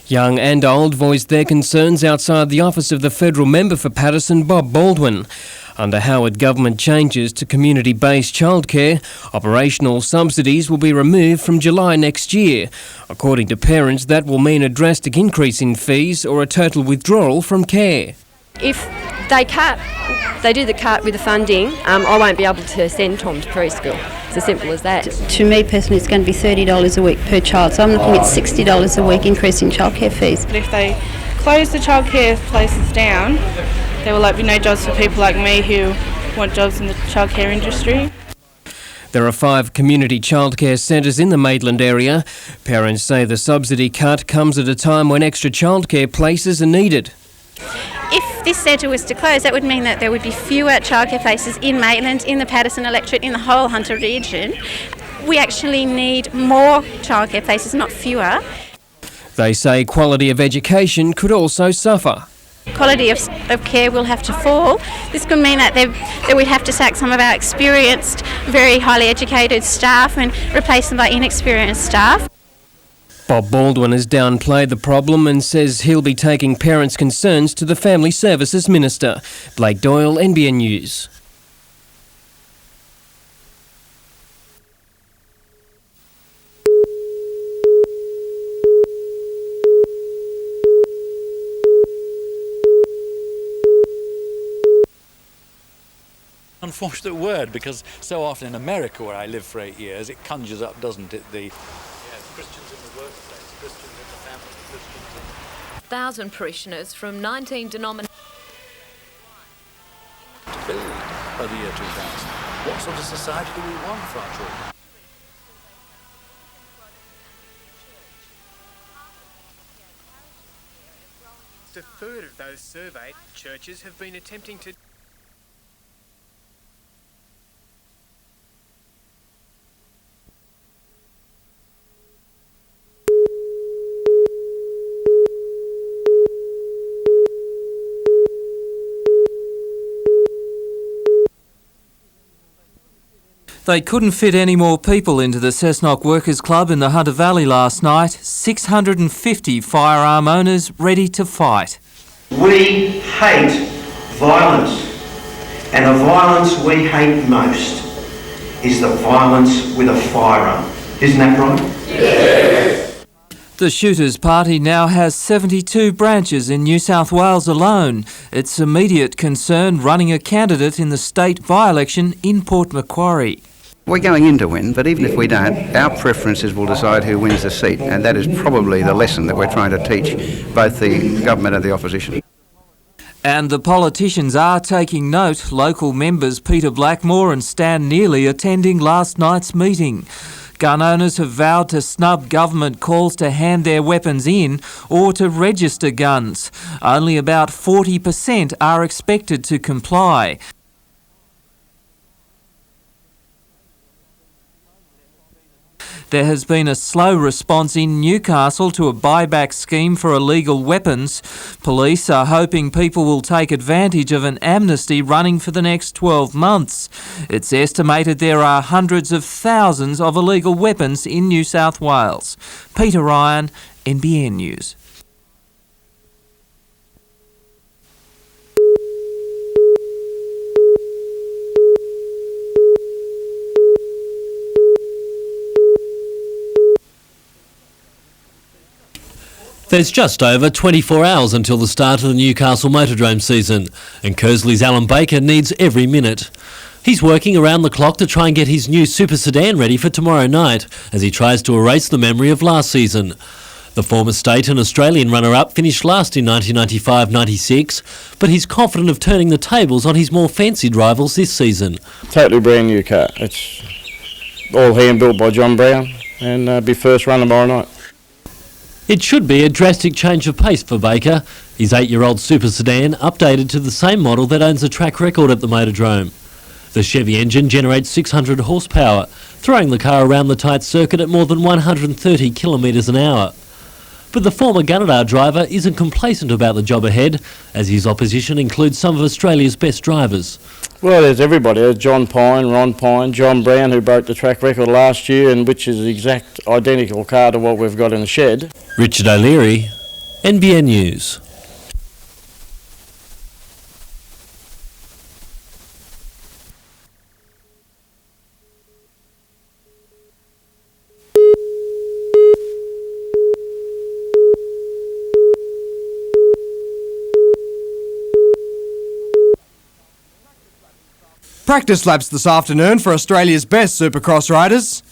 Young and old voiced their concerns outside the office of the federal member for Paterson, Bob Baldwin. Under Howard government changes to community-based childcare, operational subsidies will be removed from July next year. According to parents, that will mean a drastic increase in fees or a total withdrawal from care. If they do the cut with the funding, I won't be able to send Tom to preschool. It's as simple as that. To me personally, it's going to be $30 a week per child, so I'm looking at $60 a week increase in childcare fees. But if they close the childcare places down, there will be no jobs for people like me who want jobs in the childcare industry. There are 5 community childcare centres in the Maitland area. Parents say the subsidy cut comes at a time when extra childcare places are needed. If this centre was to close, that would mean that there would be fewer childcare places in Maitland, in the Paterson electorate, in the whole Hunter region. We actually need more childcare places, not fewer. They say quality of education could also suffer. Quality of care will have to fall. This could mean that we'd have to sack some of our experienced, very highly educated staff and replace them by inexperienced staff. Bob Baldwin has downplayed the problem and says he'll be taking parents' concerns to the Family Services Minister. Blake Doyle, NBN News. Unfortunate word, because so often in America, where I lived for 8 years, it conjures up, doesn't it, the Christians in the workplace, Christians in the family, Christians in... 1,000 parishioners from 19 denominations. To build by the year 2000. What sort of society do we want for our children? A third of those surveyed churches have been attempting to... They couldn't fit any more people into the Cessnock Workers Club in the Hunter Valley last night. 650 firearm owners ready to fight. We hate violence, and the violence we hate most is the violence with a firearm. Isn't that right? Yes. The Shooters Party now has 72 branches in New South Wales alone. Its immediate concern running a candidate in the state by-election in Port Macquarie. We're going in to win, but even if we don't, our preferences will decide who wins the seat, and that is probably the lesson that we're trying to teach both the government and the opposition. And the politicians are taking note. Local members Peter Blackmore and Stan Neely attending last night's meeting. Gun owners have vowed to snub government calls to hand their weapons in or to register guns. Only about 40% are expected to comply. There has been a slow response in Newcastle to a buyback scheme for illegal weapons. Police are hoping people will take advantage of an amnesty running for the next 12 months. It's estimated there are hundreds of thousands of illegal weapons in New South Wales. Peter Ryan, NBN News. There's just over 24 hours until the start of the Newcastle Motordrome season, and Kersley's Alan Baker needs every minute. He's working around the clock to try and get his new super sedan ready for tomorrow night, as he tries to erase the memory of last season. The former state and Australian runner-up finished last in 1995-96, but he's confident of turning the tables on his more fancied rivals this season. Totally brand new car. It's all hand-built by John Brown, and be first run tomorrow night. It should be a drastic change of pace for Baker. His 8-year-old super sedan updated to the same model that owns a track record at the Motordrome. The Chevy engine generates 600 horsepower, throwing the car around the tight circuit at more than 130 kilometres an hour. But the former Gunnedah driver isn't complacent about the job ahead, as his opposition includes some of Australia's best drivers. Well, there's everybody. There's John Pine, Ron Pine, John Brown, who broke the track record last year, and which is the exact identical car to what we've got in the shed. Richard O'Leary, NBN News. Practice laps this afternoon for Australia's best Supercross riders.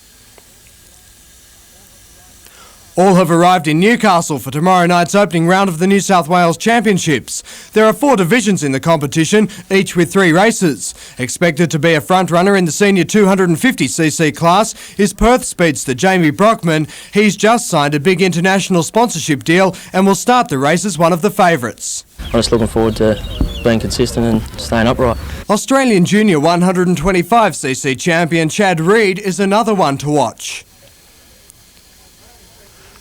All have arrived in Newcastle for tomorrow night's opening round of the New South Wales Championships. There are 4 divisions in the competition, each with 3 races. Expected to be a front-runner in the senior 250cc class is Perth speedster Jamie Brockman. He's just signed a big international sponsorship deal and will start the race as one of the favourites. I'm just looking forward to being consistent and staying upright. Australian junior 125cc champion Chad Reed is another one to watch.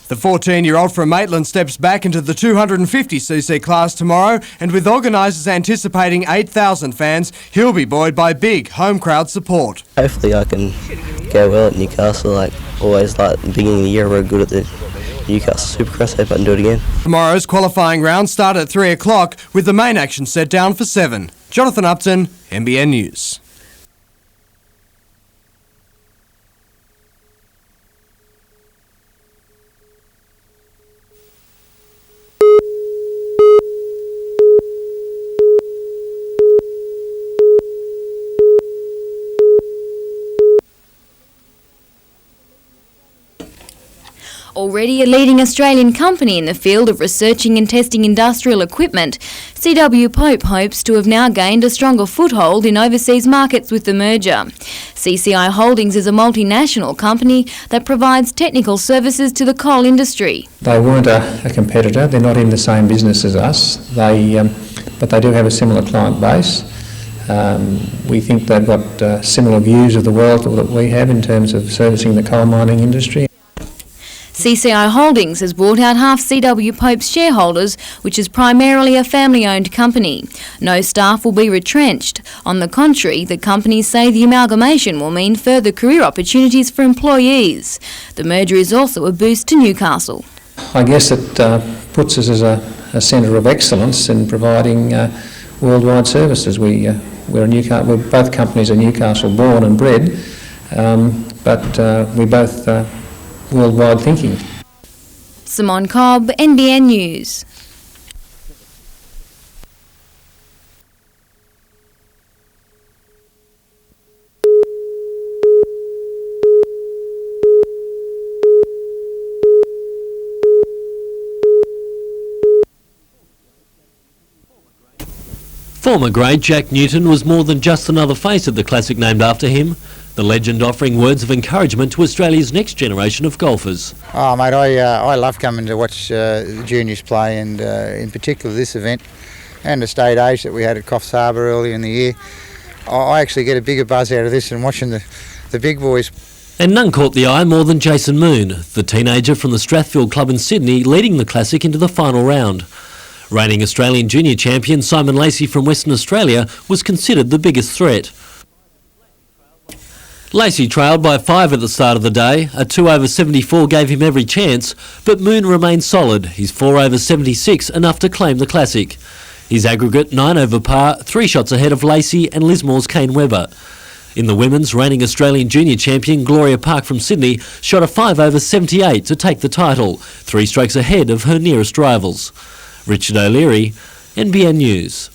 The 14-year-old from Maitland steps back into the 250cc class tomorrow, and with organisers anticipating 8,000 fans, he'll be buoyed by big home crowd support. Hopefully I can go well at Newcastle, always the beginning of the year we're good at the Newcastle Supercross. Hope I can do it again. Tomorrow's qualifying rounds start at 3 o'clock, with the main action set down for 7. Jonathan Upton, NBN News. Already a leading Australian company in the field of researching and testing industrial equipment, CW Pope hopes to have now gained a stronger foothold in overseas markets with the merger. CCI Holdings is a multinational company that provides technical services to the coal industry. They weren't a competitor, they're not in the same business as us, but they do have a similar client base. We think they've got similar views of the world that we have in terms of servicing the coal mining industry. CCI Holdings has bought out half CW Pope's shareholders, which is primarily a family-owned company. No staff will be retrenched. On the contrary, the companies say the amalgamation will mean further career opportunities for employees. The merger is also a boost to Newcastle. I guess it puts us as a centre of excellence in providing worldwide services. We're both companies are Newcastle born and bred, but we both worldwide thinking. Simone Cobb, NBN News. Former great Jack Newton was more than just another face at the classic named after him. The legend offering words of encouragement to Australia's next generation of golfers. Oh mate, I love coming to watch the juniors play, and in particular this event and the state age that we had at Coffs Harbour earlier in the year. I actually get a bigger buzz out of this than watching the big boys. And none caught the eye more than Jason Moon, the teenager from the Strathfield club in Sydney, leading the classic into the final round. Reigning Australian junior champion Simon Lacey from Western Australia was considered the biggest threat. Lacey trailed by 5 at the start of the day. A 2 over 74 gave him every chance, but Moon remained solid. His 4 over 76 enough to claim the classic. His aggregate 9 over par, 3 shots ahead of Lacey and Lismore's Kane Webber. In the women's, reigning Australian junior champion Gloria Park from Sydney shot a 5 over 78 to take the title, 3 strokes ahead of her nearest rivals. Richard O'Leary, NBN News.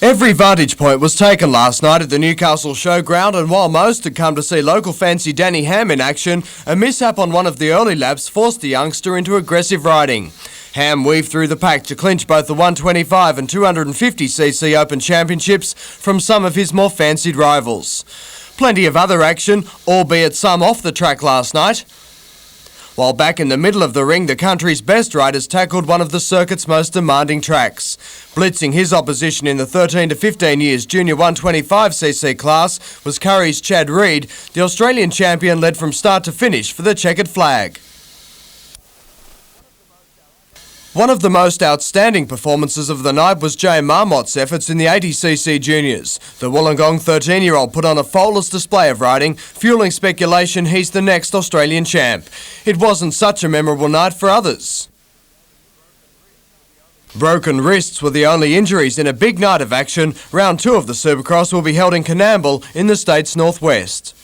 Every vantage point was taken last night at the Newcastle Showground, and while most had come to see local fancy Danny Ham in action, a mishap on one of the early laps forced the youngster into aggressive riding. Ham weaved through the pack to clinch both the 125 and 250cc Open Championships from some of his more fancied rivals. Plenty of other action, albeit some off the track last night. While back in the middle of the ring, the country's best riders tackled one of the circuit's most demanding tracks. Blitzing his opposition in the 13 to 15 years junior 125cc class was Curry's Chad Reed. The Australian champion led from start to finish for the checkered flag. One of the most outstanding performances of the night was Jay Marmot's efforts in the 80cc juniors. The Wollongong 13-year-old put on a faultless display of riding, fueling speculation he's the next Australian champ. It wasn't such a memorable night for others. Broken wrists were the only injuries in a big night of action. Round 2 of the Supercross will be held in Coonamble in the state's northwest.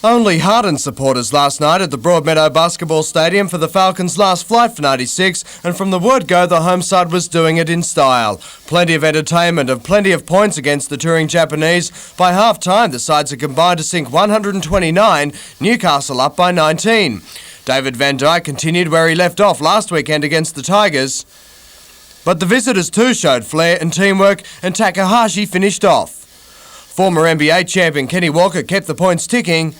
Only hardened supporters last night at the Broadmeadow Basketball Stadium for the Falcons' last flight for 96, and from the word go the home side was doing it in style. Plenty of entertainment and plenty of points against the touring Japanese. By half-time the sides had combined to sink 129, Newcastle up by 19. David Van Dyke continued where he left off last weekend against the Tigers, but the visitors too showed flair and teamwork, and Takahashi finished off. Former NBA champion Kenny Walker kept the points ticking,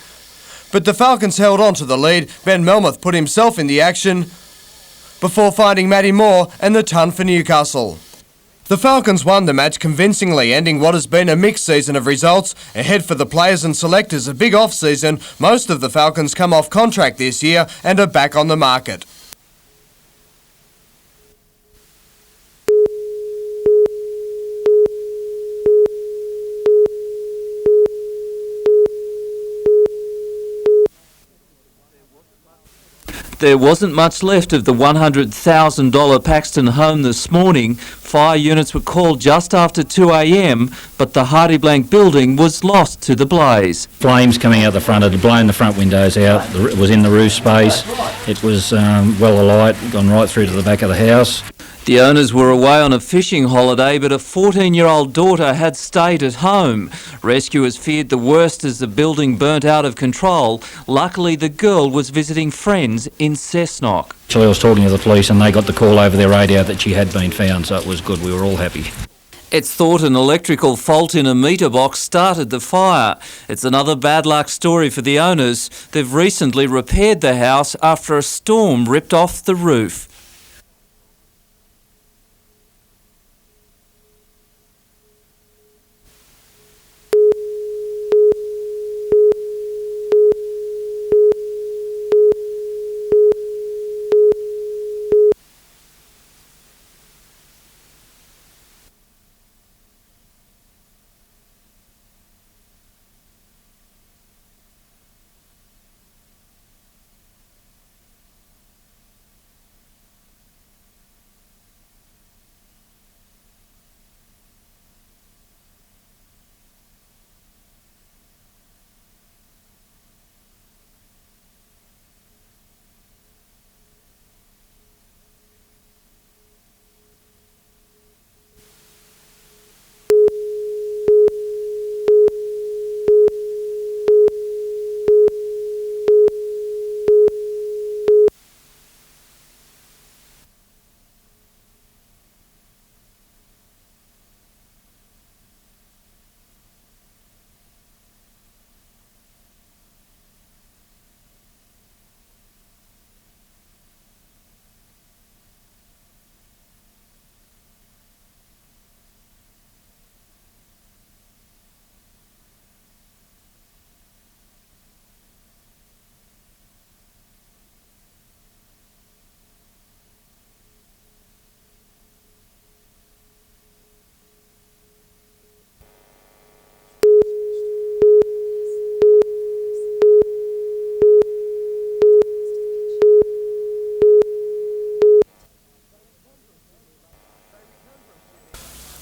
but the Falcons held on to the lead. Ben Melmoth put himself in the action before finding Matty Moore and the ton for Newcastle. The Falcons won the match convincingly, ending what has been a mixed season of results. Ahead for the players and selectors, a big off-season. Most of the Falcons come off contract this year and are back on the market. There wasn't much left of the $100,000 Paxton home this morning. Fire units were called just after 2 a.m, but the Hardy Blank building was lost to the blaze. Flames coming out the front, it had blown the front windows out, it was in the roof space, it was well alight, gone right through to the back of the house. The owners were away on a fishing holiday, but a 14-year-old daughter had stayed at home. Rescuers feared the worst as the building burnt out of control. Luckily, the girl was visiting friends in Cessnock. Actually, I was talking to the police and they got the call over their radio that she had been found, so it was good. We were all happy. It's thought an electrical fault in a meter box started the fire. It's another bad luck story for the owners. They've recently repaired the house after a storm ripped off the roof.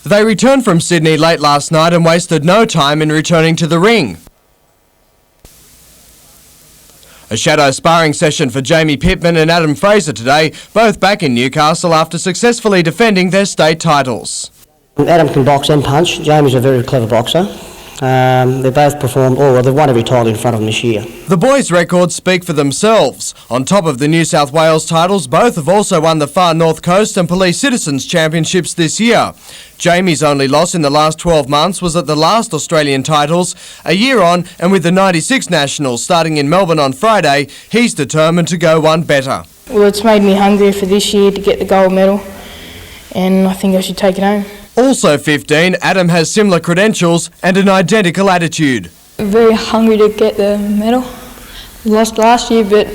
They returned from Sydney late last night and wasted no time in returning to the ring. A shadow sparring session for Jamie Pittman and Adam Fraser today, both back in Newcastle after successfully defending their state titles. Adam can box and punch. Jamie's a very clever boxer. They both performed, they've won every title in front of them this year. The boys' records speak for themselves. On top of the New South Wales titles, both have also won the Far North Coast and Police Citizens Championships this year. Jamie's only loss in the last 12 months was at the last Australian titles. A year on, and with the 96 Nationals starting in Melbourne on Friday, he's determined to go one better. Well, it's made me hungrier for this year to get the gold medal, and I think I should take it home. Also 15, Adam has similar credentials and an identical attitude. Very hungry to get the medal. Lost last year, but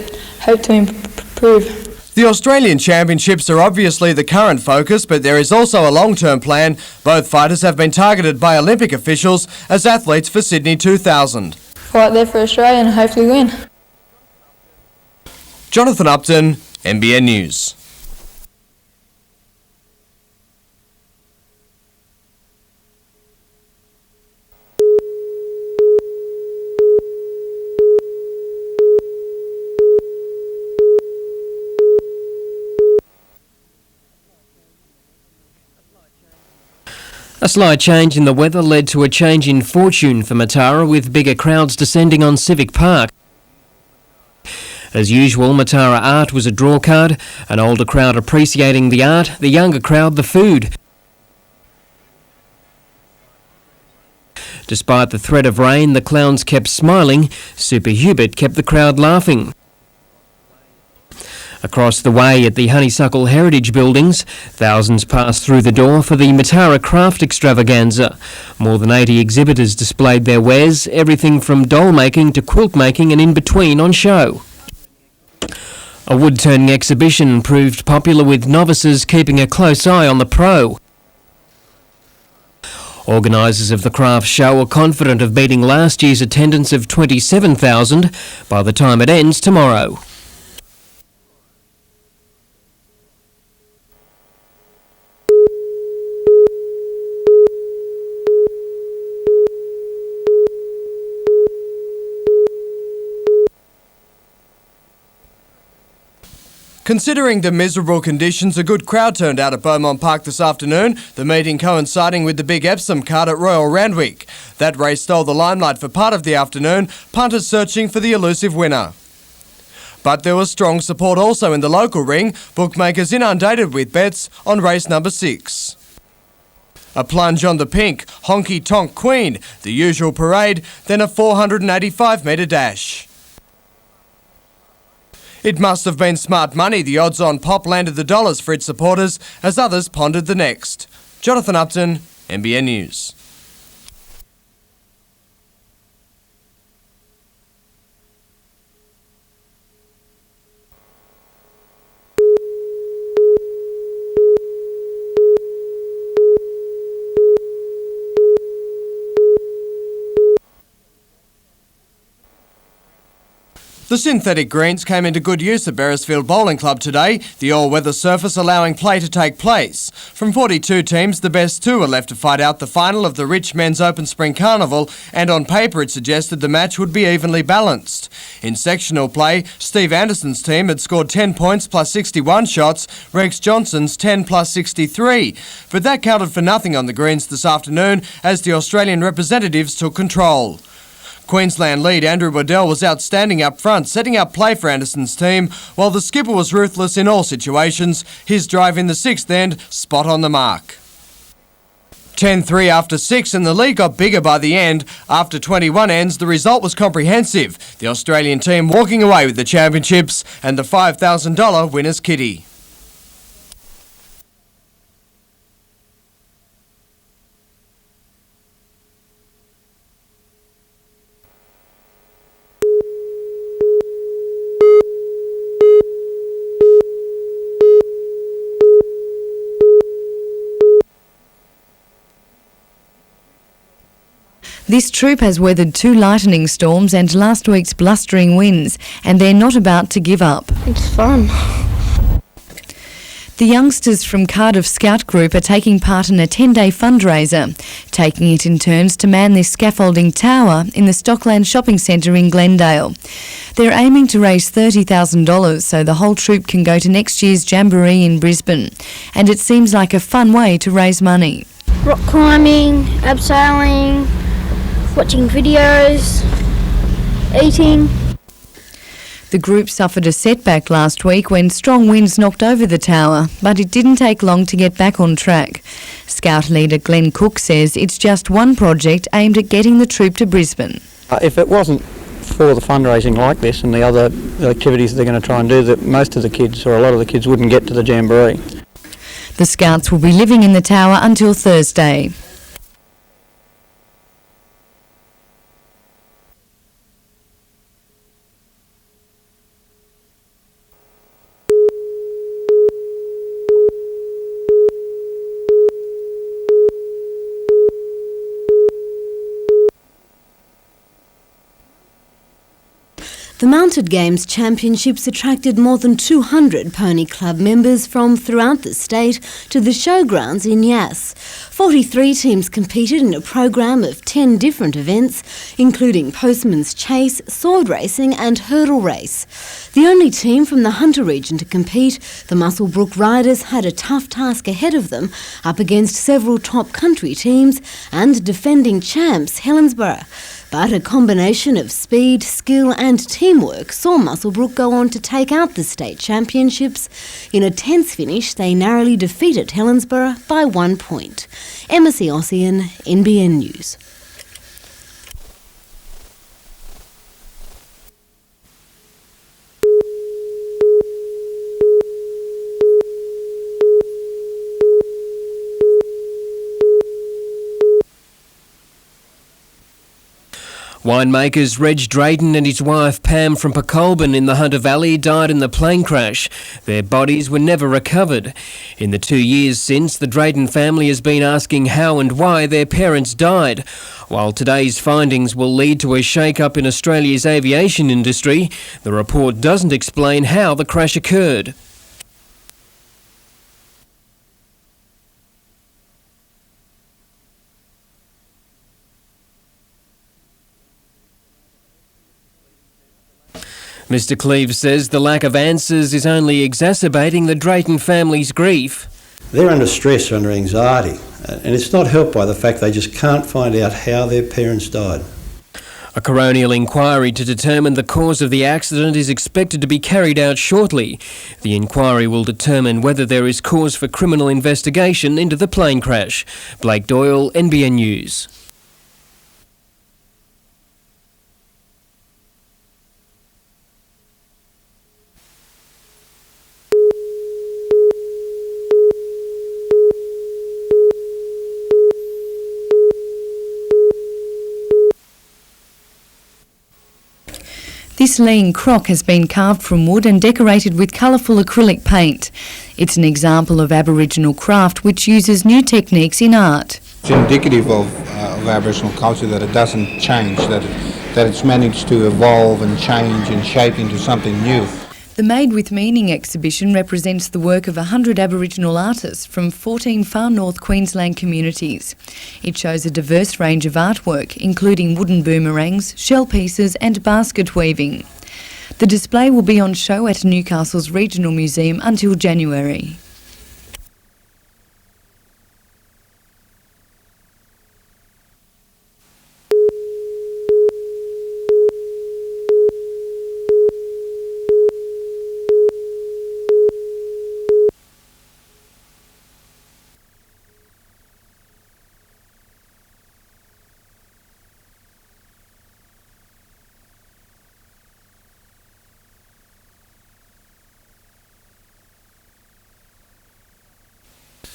hope to improve. The Australian Championships are obviously the current focus, but there is also a long-term plan. Both fighters have been targeted by Olympic officials as athletes for Sydney 2000. Fight there for Australia and hopefully win. Jonathan Upton, NBN News. A slight change in the weather led to a change in fortune for Matara, with bigger crowds descending on Civic Park. As usual, Matara art was a draw card, an older crowd appreciating the art, the younger crowd the food. Despite the threat of rain, the clowns kept smiling. Super Hubert kept the crowd laughing. Across the way at the Honeysuckle Heritage Buildings, thousands passed through the door for the Matara Craft Extravaganza. More than 80 exhibitors displayed their wares, everything from doll making to quilt making and in between on show. A wood-turning exhibition proved popular, with novices keeping a close eye on the pro. Organisers of the craft show are confident of beating last year's attendance of 27,000 by the time it ends tomorrow. Considering the miserable conditions, a good crowd turned out at Beaumont Park this afternoon, the meeting coinciding with the big Epsom card at Royal Randwick. That race stole the limelight for part of the afternoon, punters searching for the elusive winner. But there was strong support also in the local ring, bookmakers inundated with bets on race number 6. A plunge on the pink, Honky Tonk Queen, the usual parade, then a 485-metre dash. It must have been smart money. The odds-on pop landed the dollars for its supporters as others pondered the next. Jonathan Upton, NBN News. The synthetic greens came into good use at Beresfield Bowling Club today, the all-weather surface allowing play to take place. From 42 teams, the best 2 are left to fight out the final of the Rich Men's Open Spring Carnival, and on paper it suggested the match would be evenly balanced. In sectional play, Steve Anderson's team had scored 10 points plus 61 shots, Rex Johnson's 10 plus 63. But that counted for nothing on the greens this afternoon as the Australian representatives took control. Queensland lead Andrew Waddell was outstanding up front, setting up play for Anderson's team, while the skipper was ruthless in all situations, his drive in the 6th end spot on the mark. 10-3 after 6, and the lead got bigger by the end. After 21 ends, the result was comprehensive, the Australian team walking away with the championships and the $5,000 winner's kitty. This troop has weathered 2 lightning storms and last week's blustering winds, and they're not about to give up. It's fun. The youngsters from Cardiff Scout Group are taking part in a 10-day fundraiser, taking it in turns to man this scaffolding tower in the Stockland Shopping Centre in Glendale. They're aiming to raise $30,000 so the whole troop can go to next year's Jamboree in Brisbane, and it seems like a fun way to raise money. Rock climbing, abseiling, watching videos, eating. The group suffered a setback last week when strong winds knocked over the tower, but it didn't take long to get back on track. Scout leader Glenn Cook says it's just one project aimed at getting the troop to Brisbane. If it wasn't for the fundraising like this and the other activities they're going to try and do, that most of the kids, or a lot of the kids, wouldn't get to the Jamboree. The Scouts will be living in the tower until Thursday. The Mounted Games Championships attracted more than 200 Pony Club members from throughout the state to the showgrounds in Yass. 43 teams competed in a program of 10 different events, including postman's chase, sword racing and hurdle race. The only team from the Hunter region to compete, the Muswellbrook Riders, had a tough task ahead of them, up against several top country teams and defending champs Helensburgh. But a combination of speed, skill and teamwork saw Muswellbrook go on to take out the state championships. In a tense finish, they narrowly defeated Helensburgh by 1 point. Emma Ossian, NBN News. Winemakers Reg Drayton and his wife Pam from Pacolban in the Hunter Valley died in the plane crash. Their bodies were never recovered. In the 2 years since, the Drayton family has been asking how and why their parents died. While today's findings will lead to a shake-up in Australia's aviation industry, the report doesn't explain how the crash occurred. Mr Cleave says the lack of answers is only exacerbating the Drayton family's grief. They're under stress, under anxiety, and it's not helped by the fact they just can't find out how their parents died. A coronial inquiry to determine the cause of the accident is expected to be carried out shortly. The inquiry will determine whether there is cause for criminal investigation into the plane crash. Blake Doyle, NBN News. This lean crock has been carved from wood and decorated with colourful acrylic paint. It's an example of Aboriginal craft which uses new techniques in art. It's indicative of Aboriginal culture that it doesn't change, that it's managed to evolve and change and shape into something new. The Made with Meaning exhibition represents the work of 100 Aboriginal artists from 14 far north Queensland communities. It shows a diverse range of artwork, including wooden boomerangs, shell pieces and basket weaving. The display will be on show at Newcastle's Regional Museum until January.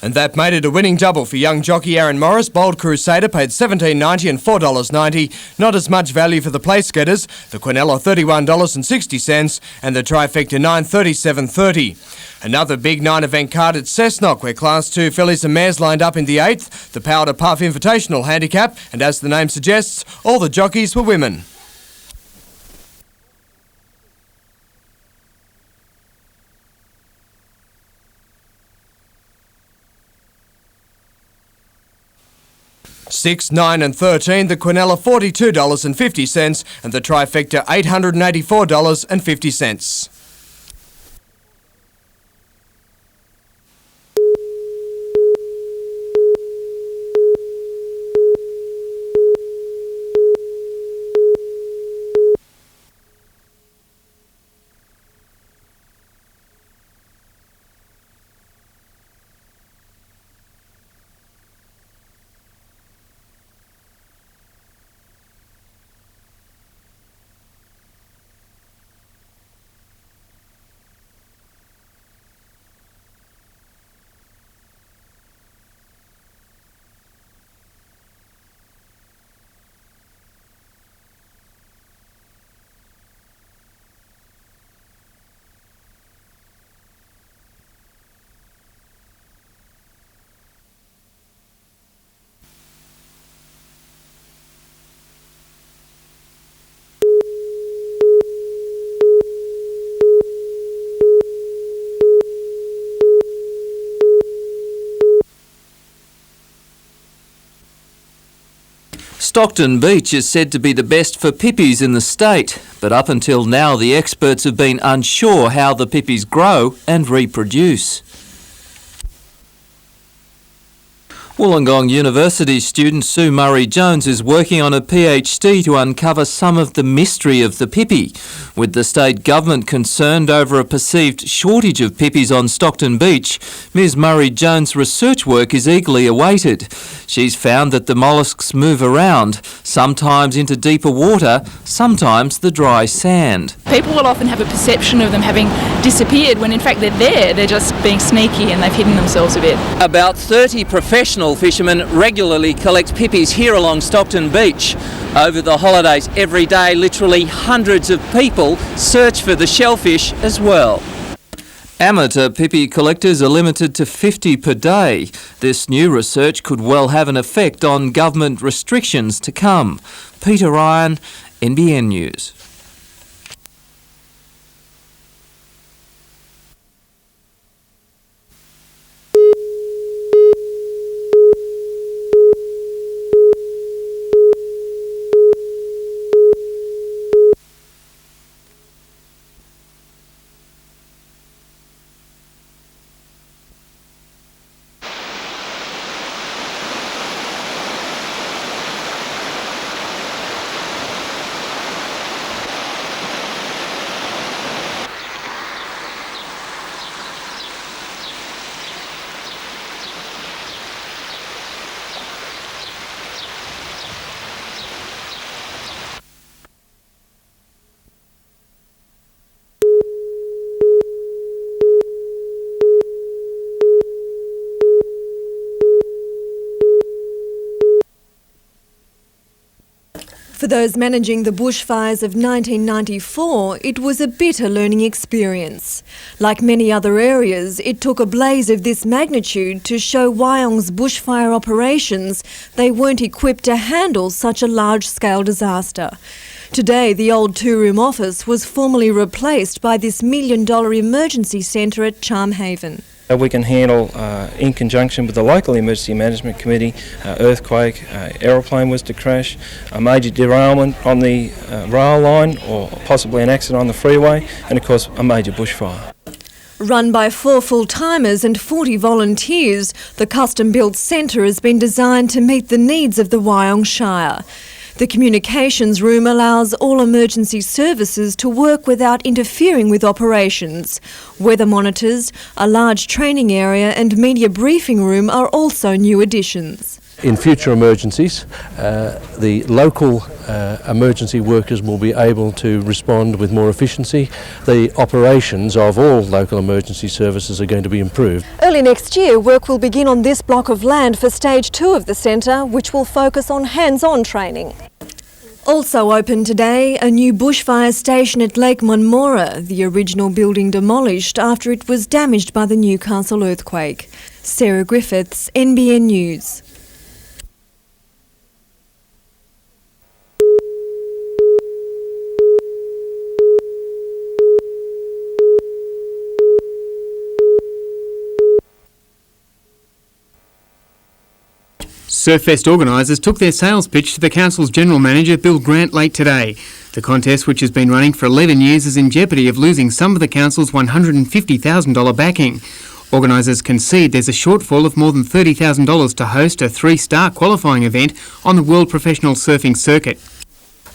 And that made it a winning double for young jockey Aaron Morris. Bold Crusader paid $17.90 and $4.90. Not as much value for the place getters. The Quinella $31.60 and the Trifecta $9.37.30. Another big 9-event card at Cessnock, where Class 2 fillies and mares lined up in the 8th. The Power to Puff Invitational Handicap, and as the name suggests, all the jockeys were women. $6, $9 and $13, the Quinella $42.50 and the Trifecta $884.50. Stockton Beach is said to be the best for pippies in the state, but up until now the experts have been unsure how the pippies grow and reproduce. Wollongong University student Sue Murray-Jones is working on a PhD to uncover some of the mystery of the pippy. With the state government concerned over a perceived shortage of pippies on Stockton Beach, Ms Murray-Jones' research work is eagerly awaited. She's found that the molluscs move around, sometimes into deeper water, sometimes the dry sand. People will often have a perception of them having disappeared when in fact they're there. They're just being sneaky and they've hidden themselves a bit. About 30 professional fishermen regularly collect pippies here along Stockton Beach. Over the holidays every day, literally hundreds of people search for the shellfish as well. Amateur pippy collectors are limited to 50 per day. This new research could well have an effect on government restrictions to come. Peter Ryan, NBN News. For those managing the bushfires of 1994, it was a bitter learning experience. Like many other areas, it took a blaze of this magnitude to show Wyong's bushfire operations they weren't equipped to handle such a large-scale disaster. Today, the old two-room office was formally replaced by this $1 million emergency centre at Charmhaven. We can handle, in conjunction with the local emergency management committee, earthquake, aeroplane was to crash, a major derailment on the rail line or possibly an accident on the freeway, and of course a major bushfire. Run by 4 full-timers and 40 volunteers, the custom-built centre has been designed to meet the needs of the Wyong Shire. The communications room allows all emergency services to work without interfering with operations. Weather monitors, a large training area and media briefing room are also new additions. In future emergencies, the local emergency workers will be able to respond with more efficiency. The operations of all local emergency services are going to be improved. Early next year, work will begin on this block of land for stage 2 of the centre, which will focus on hands-on training. Also open today, a new bushfire station at Lake Munmora, the original building demolished after it was damaged by the Newcastle earthquake. Sarah Griffiths, NBN News. Surfest organisers took their sales pitch to the council's general manager Bill Grant late today. The contest, which has been running for 11 years, is in jeopardy of losing some of the council's $150,000 backing. Organisers concede there's a shortfall of more than $30,000 to host a 3-star qualifying event on the World Professional Surfing Circuit.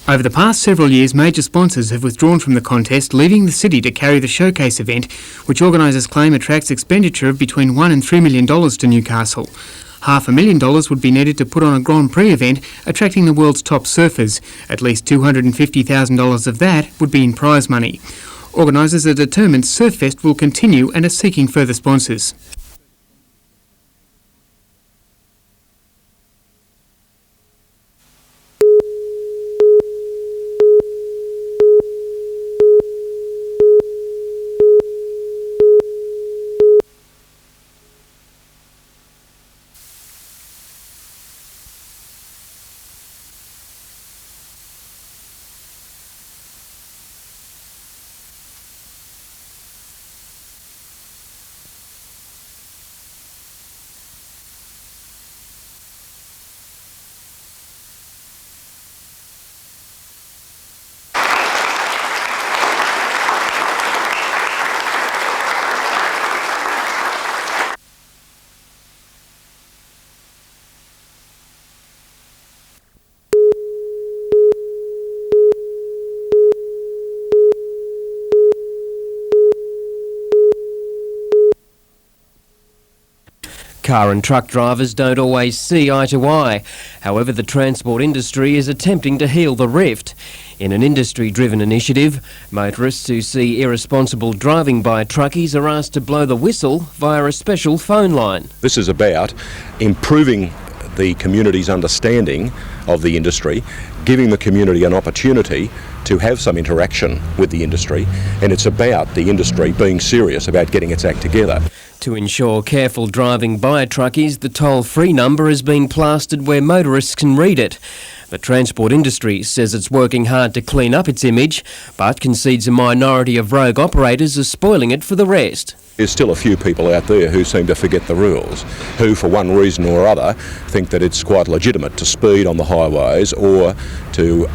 Over the past several years, major sponsors have withdrawn from the contest, leaving the city to carry the showcase event, which organisers claim attracts expenditure of between $1 and $3 million to Newcastle. $500,000 would be needed to put on a Grand Prix event attracting the world's top surfers. At least $250,000 of that would be in prize money. Organisers are determined Surfest will continue and are seeking further sponsors. Car and truck drivers don't always see eye to eye. However, the transport industry is attempting to heal the rift. In an industry-driven initiative, motorists who see irresponsible driving by truckies are asked to blow the whistle via a special phone line. This is about improving the community's understanding of the industry, giving the community an opportunity to have some interaction with the industry, and it's about the industry being serious about getting its act together. To ensure careful driving by truckies, the toll-free number has been plastered where motorists can read it. The transport industry says it's working hard to clean up its image, but concedes a minority of rogue operators are spoiling it for the rest. There's still a few people out there who seem to forget the rules, who for one reason or other think that it's quite legitimate to speed on the highways or to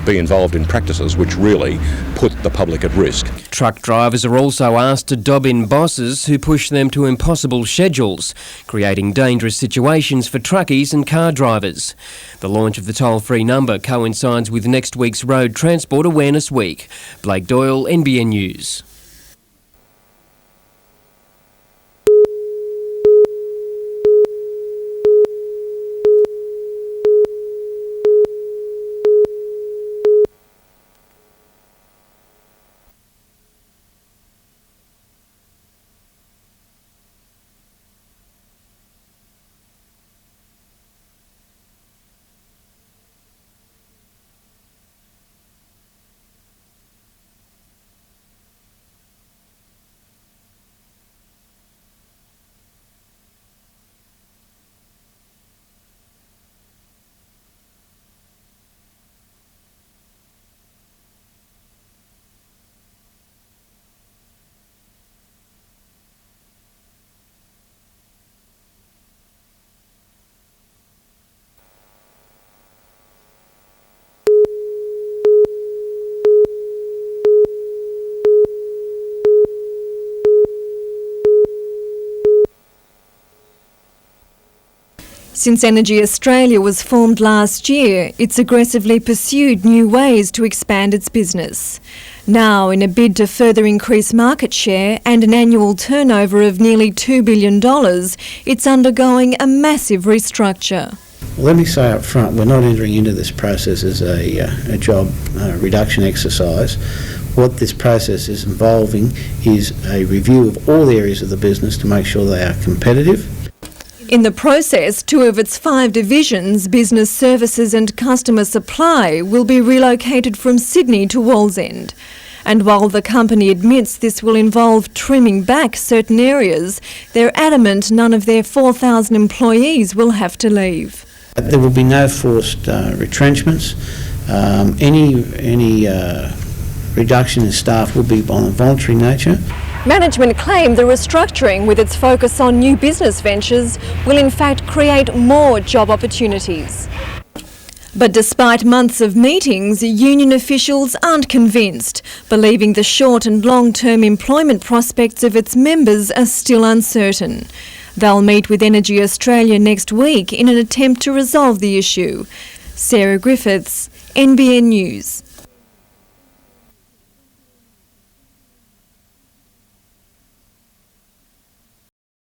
be involved in practices which really put the public at risk. Truck drivers are also asked to dob in bosses who push them to impossible schedules, creating dangerous situations for truckies and car drivers. The launch of the toll-free number coincides with next week's Road Transport Awareness Week. Blake Doyle, NBN News. Since Energy Australia was formed last year, it's aggressively pursued new ways to expand its business. Now, in a bid to further increase market share and an annual turnover of nearly $2 billion, it's undergoing a massive restructure. Let me say up front, we're not entering into this process as a job reduction exercise. What this process is involving is a review of all areas of the business to make sure they are competitive. In the process, 2 of its 5 divisions, Business Services and Customer Supply, will be relocated from Sydney to Wallsend. And while the company admits this will involve trimming back certain areas, they're adamant none of their 4,000 employees will have to leave. There will be no forced retrenchments. Any reduction in staff will be on a voluntary nature. Management claim the restructuring, with its focus on new business ventures, will in fact create more job opportunities. But despite months of meetings, union officials aren't convinced, believing the short and long-term employment prospects of its members are still uncertain. They'll meet with Energy Australia next week in an attempt to resolve the issue. Sarah Griffiths, NBN News.